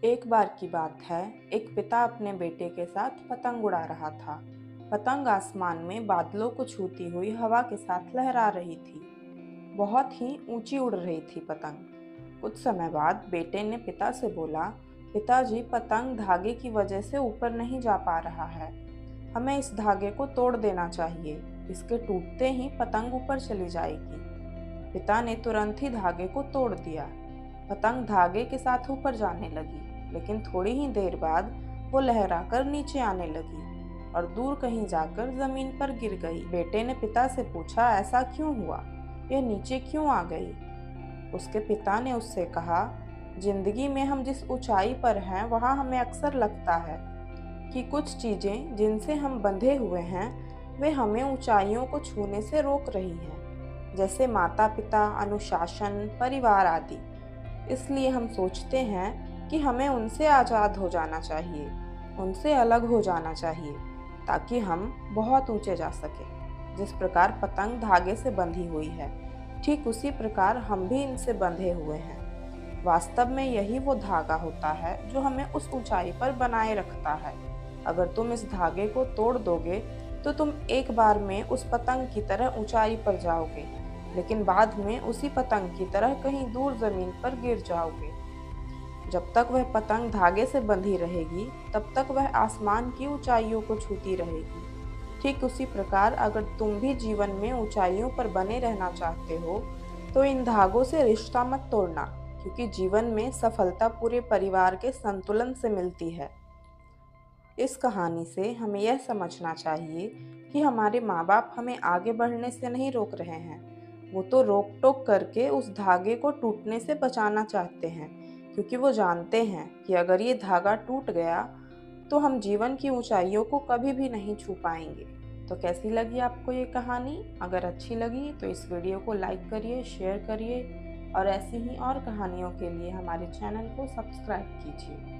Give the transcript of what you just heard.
एक बार की बात है, एक पिता अपने बेटे के साथ पतंग उड़ा रहा था। पतंग आसमान में बादलों को छूती हुई हवा के साथ लहरा रही थी। बहुत ही ऊंची उड़ रही थी पतंग। कुछ समय बाद बेटे ने पिता से बोला, पिताजी, पतंग धागे की वजह से ऊपर नहीं जा पा रहा है। हमें इस धागे को तोड़ देना चाहिए। इसके टूटते ही पतंग ऊपर चली जाएगी। पिता ने तुरंत ही धागे को तोड़ दिया। पतंग धागे के साथ ऊपर जाने लगी, लेकिन थोड़ी ही देर बाद वो लहराकर नीचे आने लगी और दूर कहीं जाकर जमीन पर गिर गई। बेटे ने पिता से पूछा, ऐसा क्यों हुआ? यह नीचे क्यों आ गई? उसके पिता ने उससे कहा, जिंदगी में हम जिस ऊंचाई पर हैं वहां हमें अक्सर लगता है कि कुछ चीजें जिनसे हम बंधे हुए हैं वे हमें ऊंचाइयों को छूने से रोक रही हैं, जैसे माता पिता, अनुशासन, परिवार आदि। इसलिए हम सोचते हैं कि हमें उनसे आज़ाद हो जाना चाहिए, उनसे अलग हो जाना चाहिए, ताकि हम बहुत ऊंचे जा सकें। जिस प्रकार पतंग धागे से बंधी हुई है, ठीक उसी प्रकार हम भी इनसे बंधे हुए हैं। वास्तव में यही वो धागा होता है जो हमें उस ऊंचाई पर बनाए रखता है। अगर तुम इस धागे को तोड़ दोगे तो तुम एक बार में उस पतंग की तरह ऊंचाई पर जाओगे, लेकिन बाद में उसी पतंग की तरह कहीं दूर जमीन पर गिर जाओगे। जब तक वह पतंग धागे से बंधी रहेगी, तब तक वह आसमान की ऊंचाइयों को छूती रहेगी। ठीक उसी प्रकार अगर तुम भी जीवन में ऊंचाइयों पर बने रहना चाहते हो, तो इन धागों से रिश्ता मत तोड़ना, क्योंकि जीवन में सफलता पूरे परिवार के संतुलन से मिलती है। इस कहानी से हमें यह समझना चाहिए कि हमारे माँ बाप हमें आगे बढ़ने से नहीं रोक रहे हैं। वो तो रोक टोक करके उस धागे को टूटने से बचाना चाहते हैं, क्योंकि वो जानते हैं कि अगर ये धागा टूट गया तो हम जीवन की ऊंचाइयों को कभी भी नहीं छू पाएंगे। तो कैसी लगी आपको ये कहानी? अगर अच्छी लगी तो इस वीडियो को लाइक करिए, शेयर करिए और ऐसी ही और कहानियों के लिए हमारे चैनल को सब्सक्राइब कीजिए।